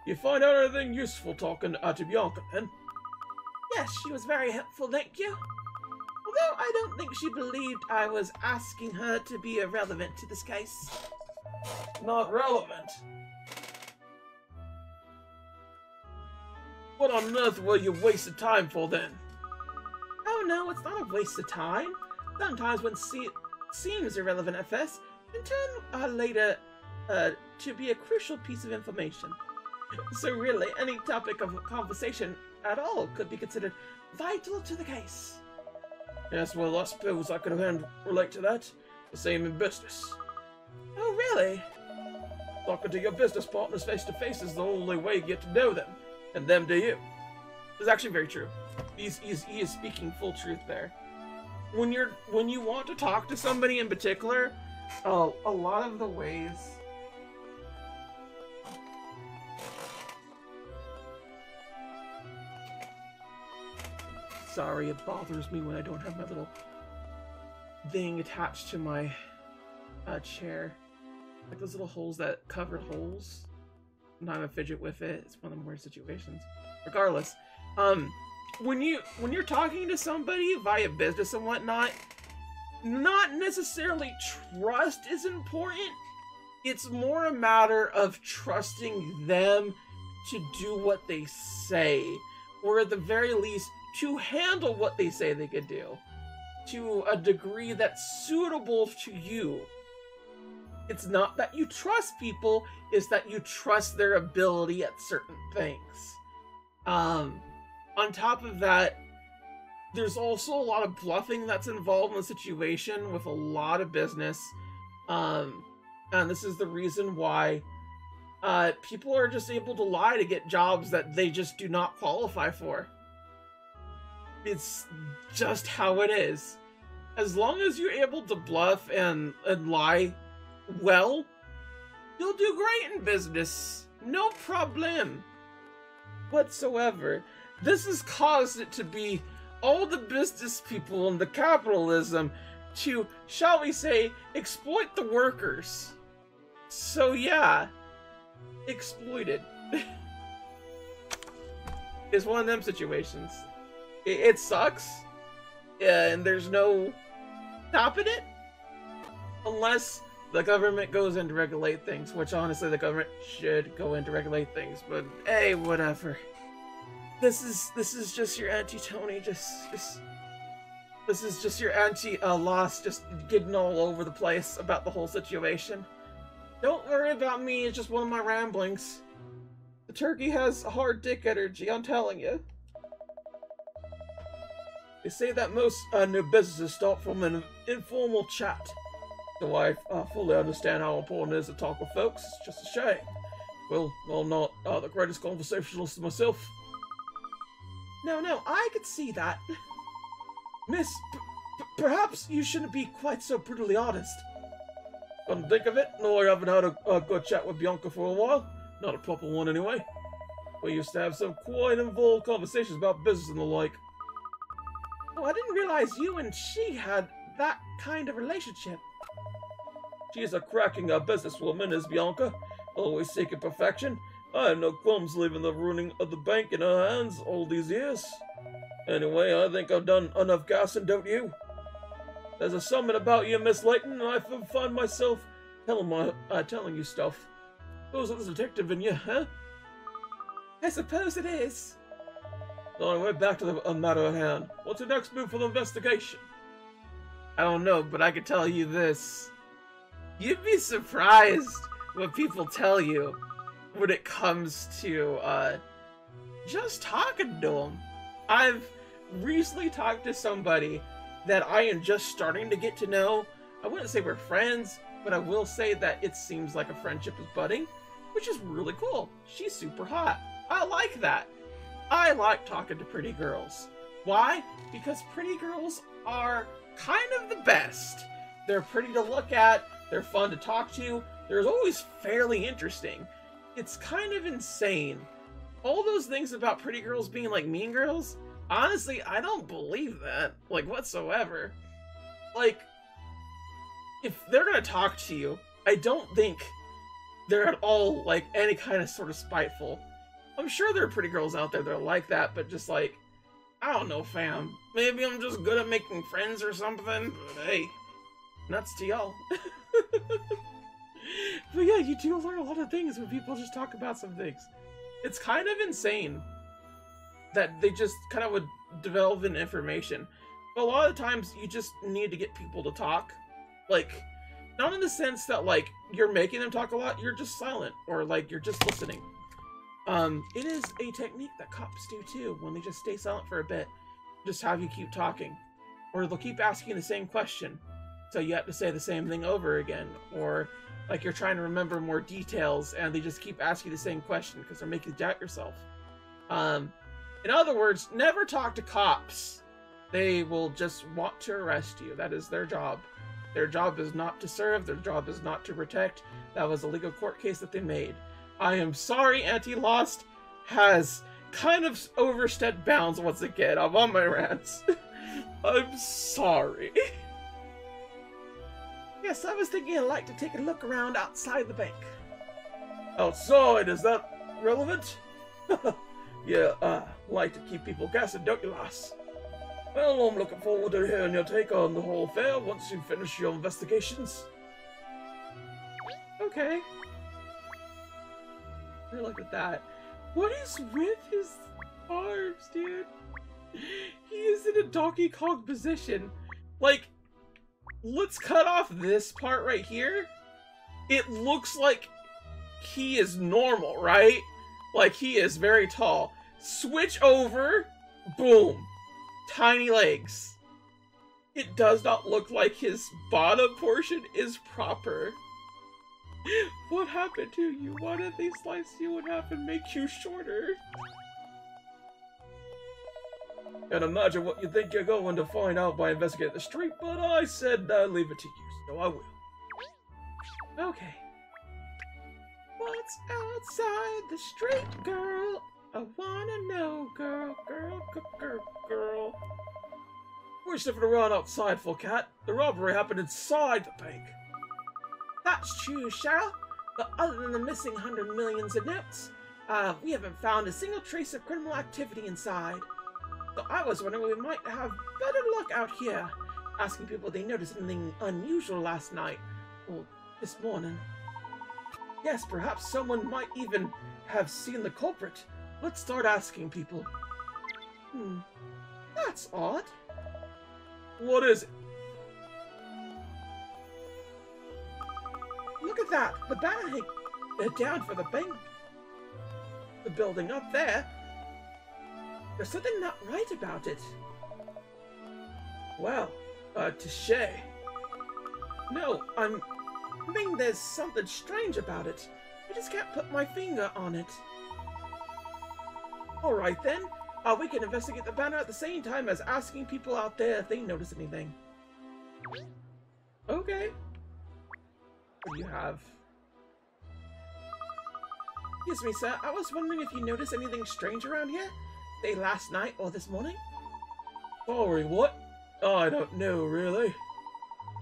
You find out anything useful talking to Bianca, then? Yes, she was very helpful, thank you. Although I don't think she believed I was asking her to be irrelevant to this case. Not relevant. What on earth were you wasting time for, then? Oh no, it's not a waste of time. Sometimes when seems irrelevant at first, can turn later to be a crucial piece of information. So really, any topic of conversation at all could be considered vital to the case. Yes, well, I suppose I could relate to that. The same in business. Oh, really? Talking to your business partners face to face is the only way you get to know them, and them to you. It's actually very true. He is speaking full truth there. When you want to talk to somebody in particular, a lot of the ways. Sorry, it bothers me when I don't have my little thing attached to my chair. Like those little holes that cover holes. Sometimes I fidget with it. It's one of the weird situations. Regardless, when you're talking to somebody via business and whatnot, not necessarily trust is important. It's more a matter of trusting them to do what they say, or at the very least, to handle what they say they could do, to a degree that's suitable to you. It's not that you trust people, it's that you trust their ability at certain things. On top of that, there's also a lot of bluffing that's involved in the situation with a lot of business. And this is the reason why people are just able to lie to get jobs that they just do not qualify for. It's just how it is. As long as you're able to bluff and lie well, you'll do great in business. No problem whatsoever. This has caused it to be all the business people and the capitalism to, shall we say, exploit the workers. So yeah, exploited. It's one of them situations. It sucks, and there's no stopping it unless the government goes in to regulate things, which honestly the government should go in to regulate things, but hey, whatever. This is just your Auntie-Tony, this is just your Auntie-Lost, just getting all over the place about the whole situation. Don't worry about me, it's just one of my ramblings. The turkey has hard dick energy, I'm telling you. They say that most new businesses start from an informal chat. So I fully understand how important it is to talk with folks. It's just a shame. Well, I'm not the greatest conversationalist myself. No, I could see that. Miss, perhaps you shouldn't be quite so brutally honest. Come to think of it, no, I haven't had a good chat with Bianca for a while. Not a proper one, anyway. We used to have some quite involved conversations about business and the like. Oh, I didn't realize you and she had that kind of relationship. She's a cracking businesswoman, is Bianca. Always seeking perfection. I have no qualms leaving the ruining of the bank in her hands all these years. Anyway, I think I've done enough gassing, don't you? There's something about you, Miss Layton, and I find myself telling you stuff. Suppose it's a detective in you, huh? I suppose it is. Anyway, back to the matter at hand. What's the next move for the investigation? I don't know, but I can tell you this. You'd be surprised what people tell you when it comes to, just talking to them. I've recently talked to somebody that I am just starting to get to know. I wouldn't say we're friends, but I will say that it seems like a friendship is budding, which is really cool. She's super hot. I like that. I like talking to pretty girls. Why? Because pretty girls are kind of the best. They're pretty to look at, they're fun to talk to, they're always fairly interesting. It's kind of insane. All those things about pretty girls being like mean girls, honestly, I don't believe that, like, whatsoever. Like, if they're gonna talk to you, I don't think they're at all, like, any kind of sort of spiteful. I'm sure there are pretty girls out there that are like that, but just like, I don't know, fam. Maybe I'm just good at making friends or something, but hey, nuts to y'all. But yeah, you do learn a lot of things when people just talk about some things. It's kind of insane that they just kind of would delve in information. But a lot of times, you just need to get people to talk. Like, not in the sense that, like, you're making them talk a lot, you're just silent, or, like, you're just listening. It is a technique that cops do, too, when they just stay silent for a bit. Just have you keep talking. Or they'll keep asking the same question, so you have to say the same thing over again. Or, like, you're trying to remember more details, and they just keep asking the same question, because they're making you doubt yourself. In other words, never talk to cops. They will just want to arrest you. That is their job. Their job is not to serve. Their job is not to protect. That was a legal court case that they made. I am sorry Auntie Lost has kind of overstepped bounds once again. I'm on my rants. I'm sorry. Yes, I was thinking I'd like to take a look around outside the bank. Outside? Is that relevant? Yeah, like to keep people guessing, don't you, lass? Well, I'm looking forward to hearing your take on the whole affair once you finish your investigations. Okay. Really look at that. What is with his arms, dude? He is in a Donkey Kong position. Like, let's cut off this part right here. It looks like he is normal, right? Like, he is very tall. Switch over. Boom. Tiny legs. It does not look like his bottom portion is proper. What happened to you? Why did they slice you in half and make you shorter? Can't imagine what you think you're going to find out by investigating the street, but I said I'd leave it to you, so I will. Okay. What's outside the street, girl? I wanna know, girl. We're sniffing around outside, full cat. The robbery happened inside the bank. That's true, Cheryl. But other than the missing 100 millions of notes, we haven't found a single trace of criminal activity inside. So I was wondering we might have better luck out here, asking people if they noticed anything unusual last night, or this morning. Yes, perhaps someone might even have seen the culprit. Let's start asking people. That's odd. What is it? Look at that! The banner down for the bank. The building up there. There's something not right about it. Well, touche. No, I mean there's something strange about it. I just can't put my finger on it. Alright then, we can investigate the banner at the same time as asking people out there if they notice anything. Okay. What do you have? Excuse me, sir. I was wondering if you noticed anything strange around here? Say last night or this morning? Sorry, what? I don't know, really.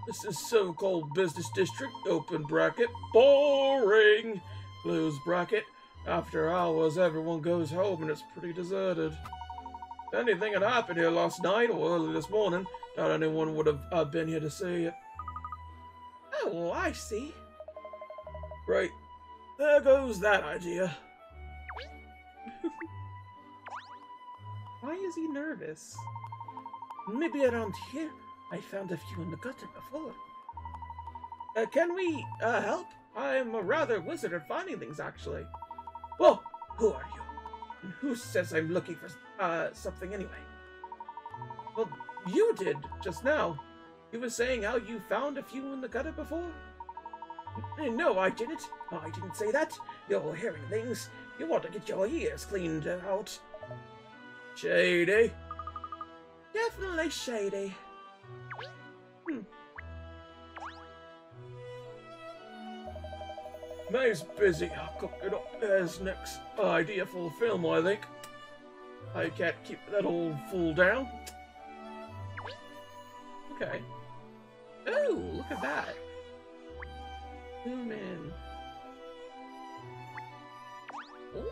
This is so-called business district, open bracket, boring, close bracket. After hours, everyone goes home and it's pretty deserted. If anything had happened here last night or early this morning, doubt anyone would have been here to see it. Oh, I see. Right. There goes that idea. Why is he nervous? Maybe around here I found a few in the gutter before. Can we help? I'm a rather wizard at finding things, actually. Well, who are you? And who says I'm looking for something anyway? Well, you did, just now. You were saying how you found a few in the gutter before? No, I didn't. I didn't say that. You're hearing things. You want to get your ears cleaned out. Shady. Definitely shady. May's busy cooking up his next idea for the film, I think. I can't keep that old fool down. Okay. Oh, look at that. Zoom in. Oh.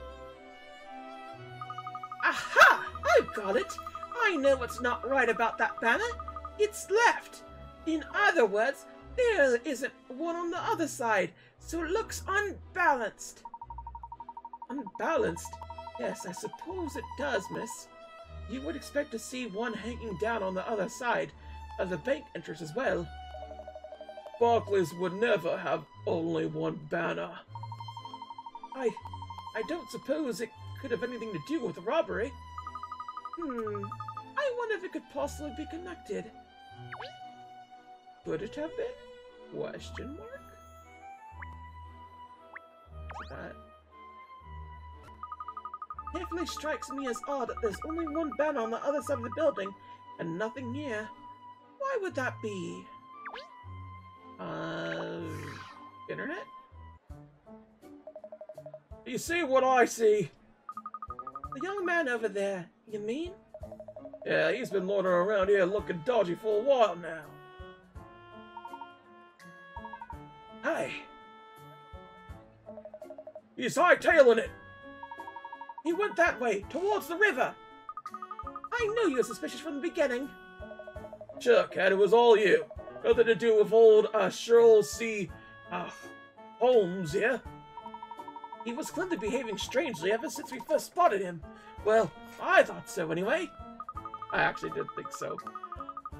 call it. I know what's not right about that banner. It's left. In other words, there isn't one on the other side, so it looks unbalanced. Unbalanced? Yes, I suppose it does, miss. You would expect to see one hanging down on the other side of the bank entrance as well. Barclays would never have only one banner. I don't suppose it could have anything to do with the robbery. I wonder if it could possibly be connected. Could it have been? Question mark? What's that? Definitely strikes me as odd that there's only one banner on the other side of the building and nothing here. Why would that be? Internet? You see what I see? The young man over there, you mean? Yeah, he's been loitering around here looking dodgy for a while now. Hey. He's hightailing it. He went that way, towards the river. I knew you were suspicious from the beginning. Sure, Cat, it was all you. Nothing to do with old Sherlock C. Holmes here. He was clearly behaving strangely ever since we first spotted him. Well, I thought so anyway. I actually did think so.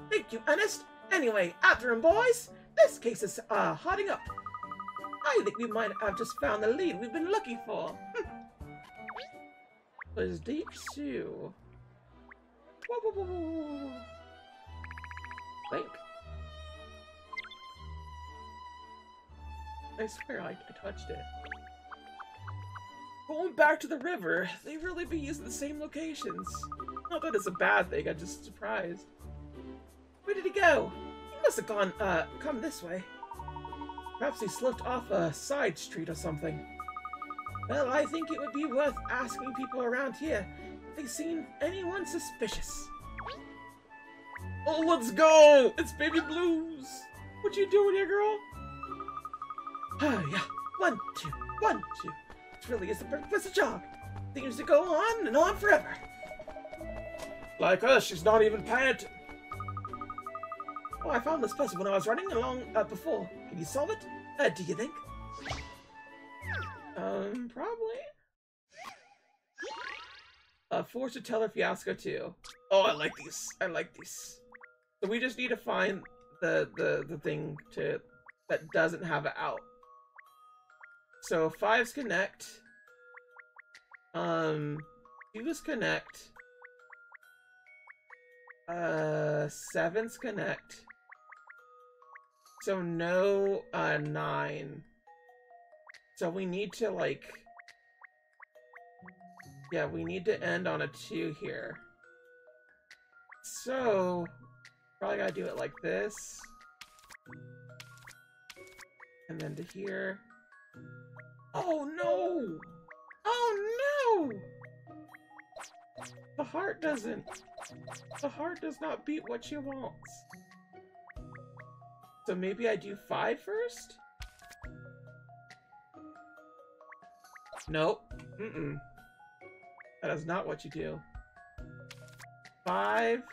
Thank you, Ernest. Anyway, after him, boys. This case is hotting up. I think we might have just found the lead we've been looking for. Was Deep Sue? Whoa, whoa, whoa, whoa. Link. I swear I touched it. Going back to the river, they really be using the same locations. Not that it's a bad thing, I'm just surprised. Where did he go? He must have gone, come this way. Perhaps he slipped off a side street or something. Well, I think it would be worth asking people around here if they've seen anyone suspicious. Oh, let's go! It's Baby Blues! What you doing here, girl? Ah, yeah. 1, 2, 1, 2. It really is the perfect place to jog. Seems to go on and on forever. Like us, she's not even panting. Oh, I found this puzzle when I was running along before. Can you solve it? Do you think? Probably. Fortune Teller Fiasco 2. Oh, I like these. I like these. So we just need to find the thing that doesn't have it out. So 5's connect. 2's connect. 7's connect. So no 9. So we need to like, yeah, we need to end on a 2 here. So probably gotta do it like this. And then to here. Oh no! Oh no! The heart does not beat what she wants. So maybe I do 5 first? Nope. That is not what you do. 5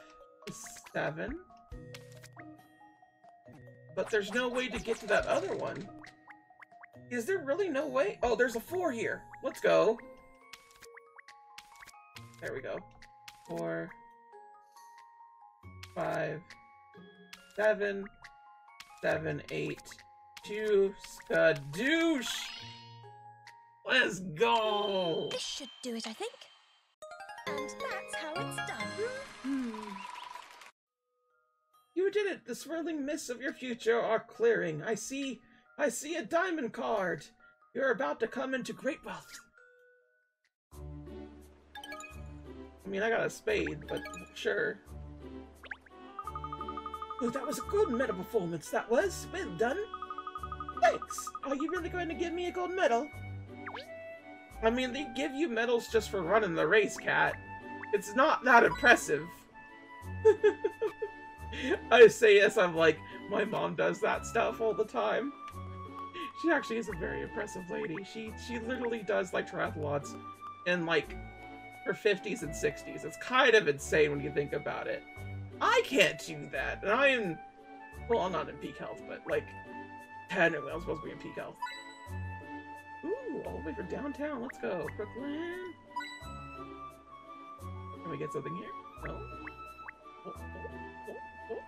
is 7. But there's no way to get to that other one. Is there really no way? Oh, there's a 4 here. Let's go. There we go. 4, 5, 7, 7, 8, 2, skadoosh! Let's go! This should do it, I think. And that's how it's done. You did it! The swirling mists of your future are clearing. I see a diamond card. You're about to come into great wealth. I mean, I got a spade, but sure. Oh, that was a good medal performance, that was. Well done. Thanks. Are you really going to give me a gold medal? I mean, they give you medals just for running the race, Cat. It's not that impressive. I say yes, I'm like, my mom does that stuff all the time. She actually is a very impressive lady. She literally does, like, triathlons. And, like, for 50s and 60s. It's kind of insane when you think about it. I can't do that, and I'm... Well, I'm not in peak health, but, like, technically I'm supposed to be in peak health. Ooh, all the way for downtown. Let's go. Brooklyn. Can we get something here? No? Oh, oh, oh, oh.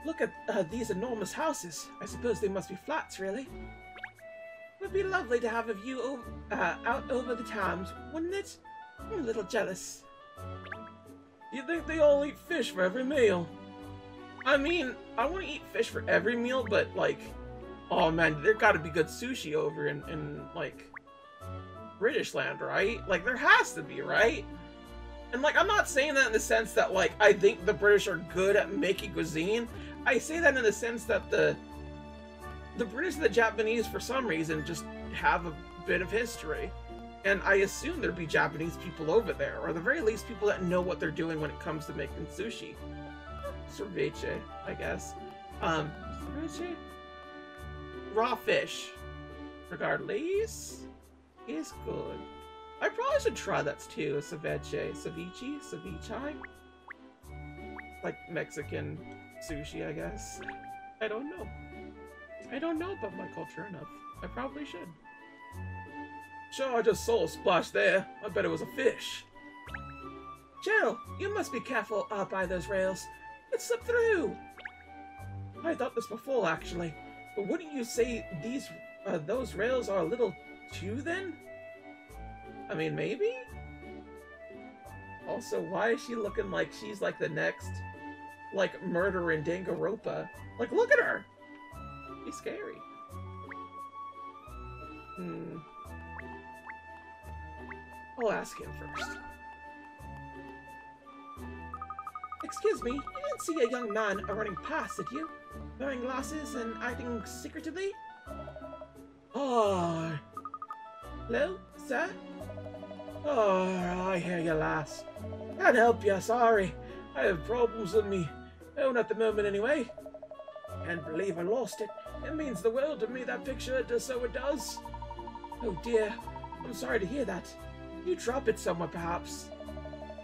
Look at these enormous houses. I suppose they must be flats, really. It would be lovely to have a view out over the Thames, wouldn't it? I'm a little jealous. You think they all eat fish for every meal? I mean, I want to eat fish for every meal, but, like, oh man, there gotta be good sushi over in like, British land, right? Like, there has to be, right? And, like, I'm not saying that in the sense that, like, I think the British are good at making cuisine. I say that in the sense that the British and the Japanese, for some reason, just have a bit of history. And I assume there'd be Japanese people over there, or at the very least, people that know what they're doing when it comes to making sushi. Ceviche, I guess. Ceviche? Raw fish. Regardless, is good. I probably should try that too. Ceviche. Ceviche? Like Mexican sushi, I guess. I don't know. I don't know about my culture enough. I probably should. Sure, I just saw a splash there. I bet it was a fish. Jill, you must be careful out by those rails. It slipped through. I thought this before, actually. But wouldn't you say those rails are a little too thin? I mean, maybe? Also, why is she looking like she's like the next, like, murderer in Danganronpa? Like, look at her! She's scary. I'll ask him first. Excuse me, you didn't see a young man running past, did you? Wearing glasses and acting secretively? Oh. Hello, sir? Oh, I hear you, lass. Can't help you, sorry. I have problems with me own at the moment, anyway. Can't believe I lost it. It means the world to me, that picture, so it does. Oh dear, I'm sorry to hear that. You drop it somewhere, perhaps.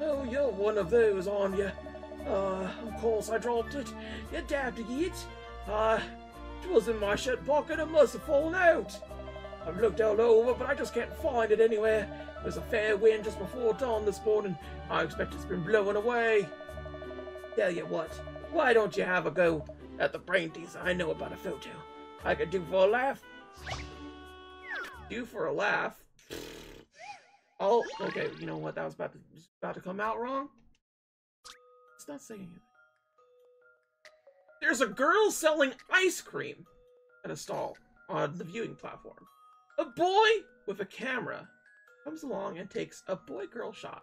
Oh, you're one of those, aren't you? Of course I dropped it. You dabbed to it. It was in my shirt pocket. It must have fallen out. I've looked all over, but I just can't find it anywhere. There was a fair wind just before dawn this morning. I expect it's been blowing away. Tell you what, why don't you have a go at the brain teaser I know about a photo? I could do for a laugh. Do for a laugh? Oh, okay, you know what? That was about to come out wrong. It's not saying it. There's a girl selling ice cream at a stall on the viewing platform. A boy with a camera comes along and takes a boy-girl shot.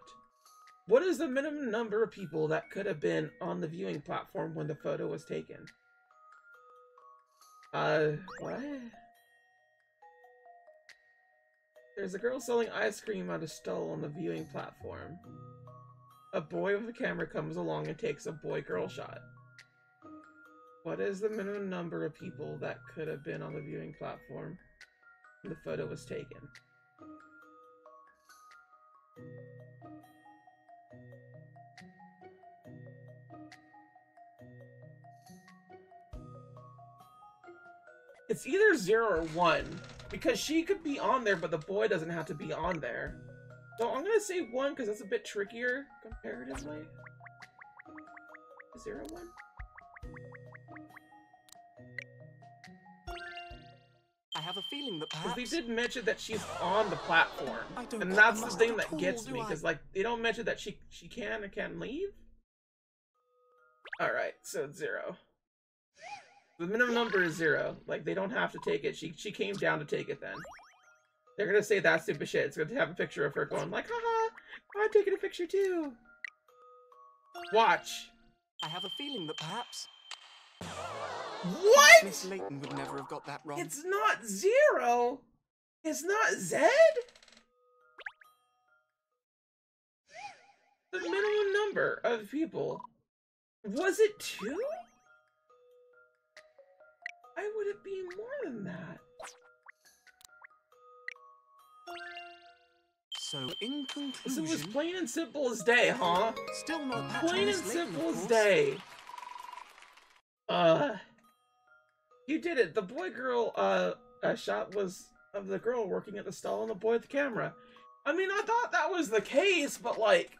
What is the minimum number of people that could have been on the viewing platform when the photo was taken? What? There's a girl selling ice cream at a stall on the viewing platform. A boy with a camera comes along and takes a boy-girl shot. What is the minimum number of people that could have been on the viewing platform when the photo was taken? It's either 0 or 1, because she could be on there, but the boy doesn't have to be on there. So I'm gonna say 1, because that's a bit trickier, comparatively. 0, 1? I have a feeling that perhaps... Because they did mention that she's on the platform, and that's the thing that gets me, because, like, they don't mention that she can or can't leave? Alright, so it's 0. The minimum number is 0. Like, they don't have to take it. She came down to take it then. They're gonna say that stupid shit. It's gonna have a picture of her going like, haha, I'm taking a picture too. Watch. I have a feeling that perhaps... What? Miss Layton would never have got that wrong. It's not 0. It's not Z. The minimum number of people. Was it 2? Why would it be more than that? So, in So it was conclusion... plain and simple as day, huh? Still not that Plain and Thomas Layton, simple of as course. day. You did it. The boy-girl, shot was of the girl working at the stall and the boy at the camera. I mean, I thought that was the case, but, like,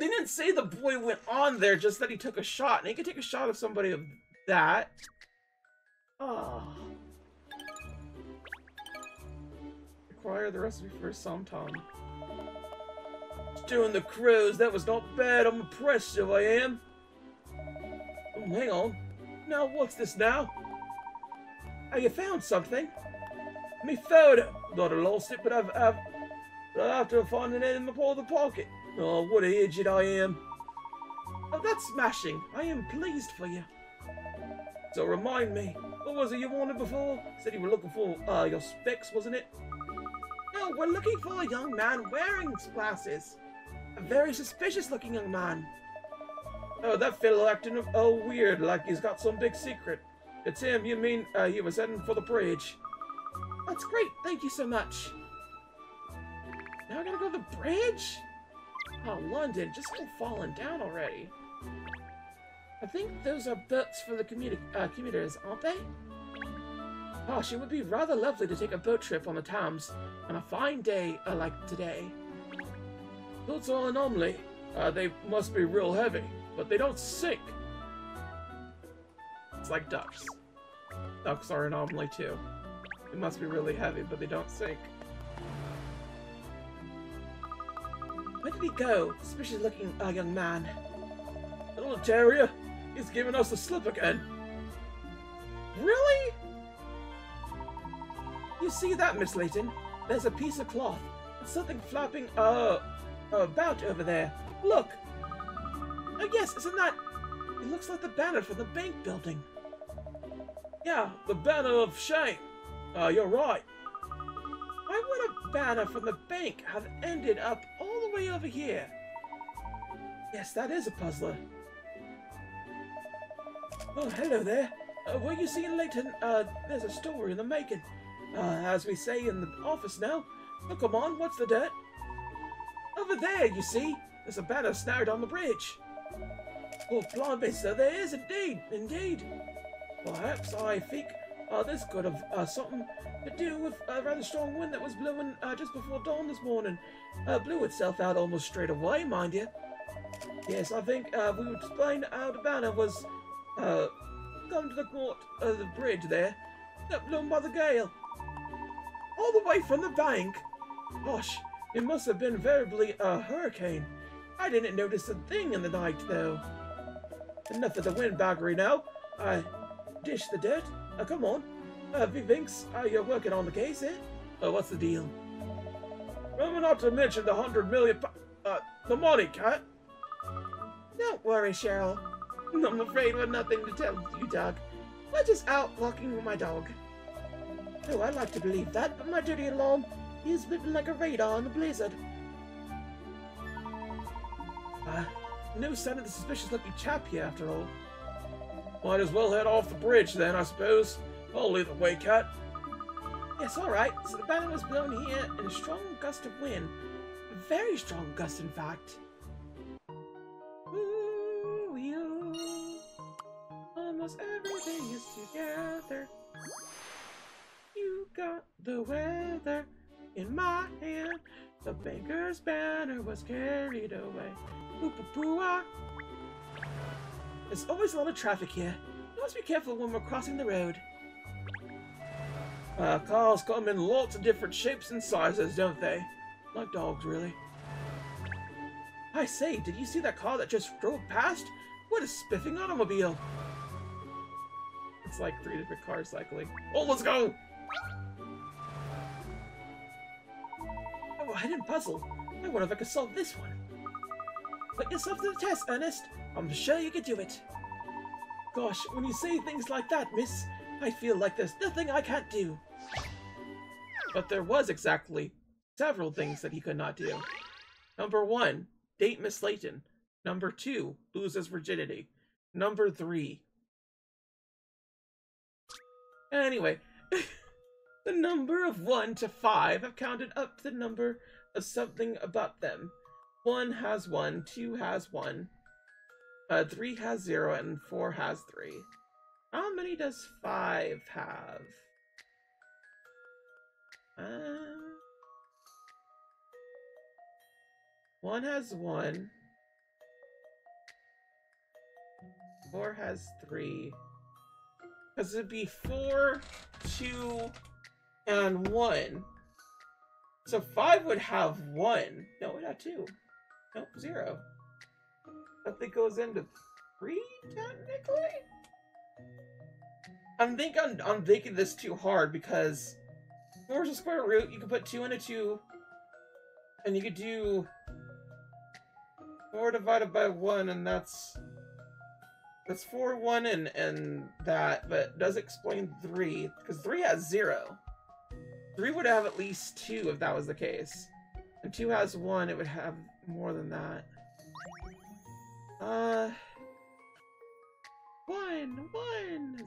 they didn't say the boy went on there, just that he took a shot. And he could take a shot of somebody of that. Oh. Acquire the recipe for some Tom. Doing the crows, that was not bad. I'm impressed, so I am. Oh, hang on. Now, what's this now? Oh, you found something? Me photo. Not lost it, but I've after finding it in my pocket. Oh, what an idiot I am. Oh, that's smashing. I am pleased for you. So remind me, what was it you wanted before? Said you were looking for your specs, wasn't it? No, we're looking for a young man wearing glasses. A very suspicious looking young man. Oh, that fellow acting weird, like he's got some big secret. It's him, you mean he was heading for the bridge. That's great, thank you so much. Now I gotta go to the bridge? Oh, London, just go falling down already. I think those are boats for the commuters, aren't they? Gosh, it would be rather lovely to take a boat trip on the Thames on a fine day like today. Boats are an anomaly. They must be real heavy, but they don't sink. It's like ducks. Ducks are an anomaly too. They must be really heavy, but they don't sink. Where did he go? Suspicious looking young man. Little terrier. He's giving us the slip again. Really? You see that, Miss Layton? There's a piece of cloth. It's something flapping about over there. Look. Oh yes, isn't that? It looks like the banner for the bank building. Yeah, the banner of shame. You're right. Why would a banner from the bank have ended up all the way over here? Yes, that is a puzzler. Oh, hello there. Were you seeing Layton? There's a story in the making. As we say in the office now. Oh, come on, what's the dirt? Over there, you see. There's a banner snared on the bridge. Oh, blimey, sir, there is indeed. Perhaps I think this could have something to do with a rather strong wind that was blowing just before dawn this morning. Blew itself out almost straight away, mind you. Yes, I think we would explain how the banner was come to the court of the bridge there, got blown by the gale. All the way from the bank? Gosh, it must have been veritably a hurricane. I didn't notice a thing in the night, though. Enough of the windbaggery now. I dish the dirt. Come on. Vinks, you're working on the case, eh? What's the deal? Remember not to mention the 100 million the money, Cat. Don't worry, Cheryl. I'm afraid we've nothing to tell you, Doug. We're just out walking with my dog. Oh, I'd like to believe that, but my dirty alarm is living like a radar in the blizzard. No sign of the suspicious-looking chap here, after all. Might as well head off the bridge, then, I suppose. I'll lead the way, Cat. Yes, all right. So the banner was blown here in a strong gust of wind. A very strong gust, in fact. Ooh, you. Almost everything is together. You got the weather in my hand. The banker's banner was carried away. Ooh-poo-poo-ah. There's always a lot of traffic here. You must be careful when we're crossing the road. Cars come in lots of different shapes and sizes, don't they? Like dogs, really. I say, did you see that car that just drove past? What a spiffing automobile! It's like 3 different cars cycling. Oh, let's go! Oh, a hidden puzzle. I wonder if I could solve this one. Put yourself to the test, Ernest. I'm sure you could do it. Gosh, when you say things like that, miss, I feel like there's nothing I can't do. But there was exactly several things that he could not do. Number 1, date Miss Layton. Number 2, lose his virginity. Number 3. Anyway, The number of 1 to 5 have counted up the number of something about them. 1 has 1, 2 has 1, 3 has 0, and 4 has 3. How many does 5 have? 1 has 1. 4 has 3. Because it'd be 4, 2, and 1. So 5 would have 1. No, it would have 2. Nope, 0. I think goes into 3, technically? I'm thinking this too hard because 4 is a square root. You can put 2 and a 2. And you could do 4 divided by 1, and that's 4, 1, and that, but it does explain 3, because 3 has 0. 3 would have at least 2 if that was the case. And 2 has 1, it would have more than that. 1,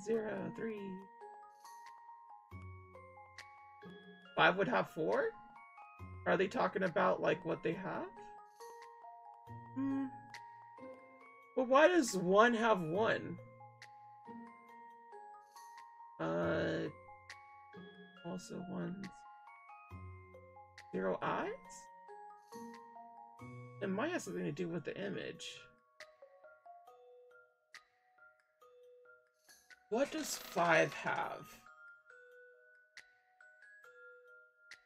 0, 3. 5 would have 4? Are they talking about, like, what they have? But why does 1 have 1? Also 1's 0 eyes? It might have something to do with the image. What does 5 have?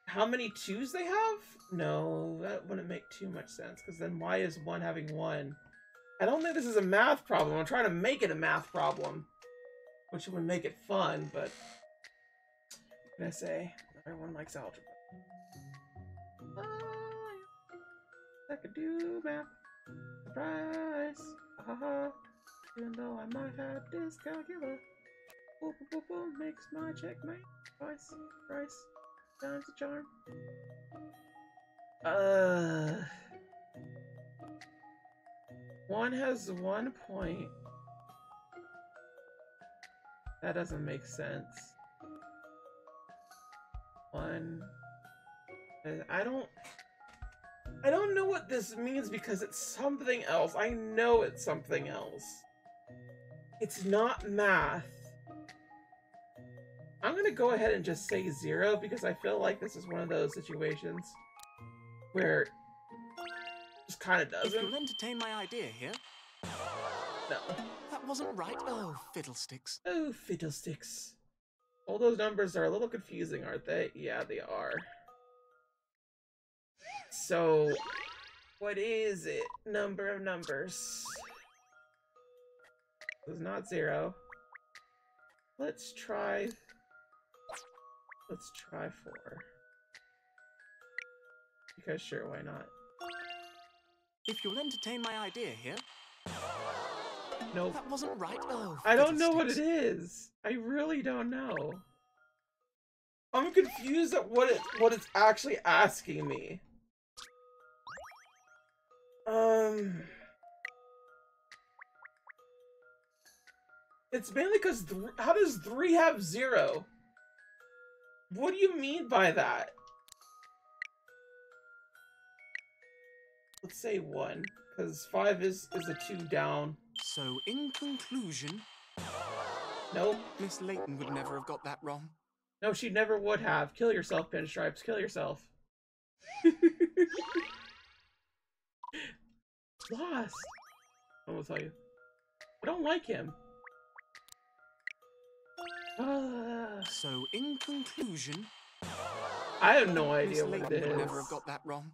How many 2s they have? No, that wouldn't make too much sense, because then why is 1 having 1? I don't think this is a math problem. I'm trying to make it a math problem, which would make it fun, but what can I say? Everyone likes algebra. I could do math. Surprise! Haha! Even though I might have dyscalculia. Boom, boom, boom, boom, makes my checkmate. Price times the charm. 1 has 1 point. That doesn't make sense. 1. I don't know what this means because it's something else. I know it's something else. It's not math. I'm gonna go ahead and just say 0 because I feel like this is one of those situations where it just kind of doesn't. If you'll entertain my idea here. No. That wasn't right. Oh, fiddlesticks. Oh, fiddlesticks. All those numbers are a little confusing, aren't they? Yeah, they are. So, what is it? Number of numbers. It's not 0. Let's try 4. Because sure, why not? If you'll entertain my idea here. Nope. That wasn't right. Oh, I don't know what it is. I really don't know. I'm confused at what it's actually asking me. It's mainly because how does 3 have 0? What do you mean by that? Let's say 1, because 5 is a 2 down. So, in conclusion... Nope. Miss Layton would never have got that wrong. No, she never would have. Kill yourself, Pinstripes. Kill yourself. Lost. I will tell you. I don't like him. So, in conclusion... I have no idea Miss what Layton it would is. never have got that wrong.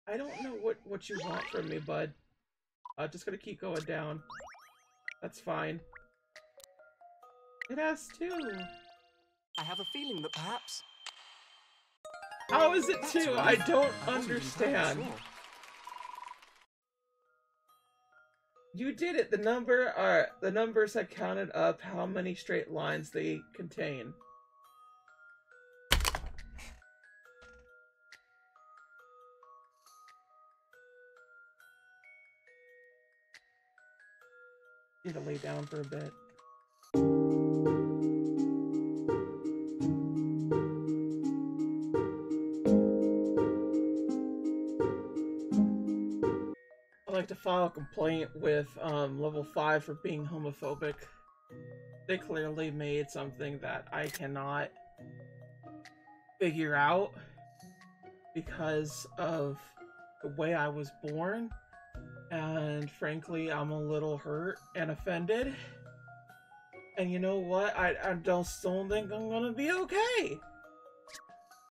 I don't know what you want from me, bud. Just gonna keep going down. That's fine. It has 2. I have a feeling that perhaps... How is it That's 2? right. I don't I wasn't entirely understand. sure. You did it. The numbers had counted up how many straight lines they contain. Need to lay down for a bit. like to file a complaint with level 5 for being homophobic. They clearly made something that I cannot figure out because of the way I was born, and frankly, I'm a little hurt and offended. And you know what? I don't still think I'm gonna be okay.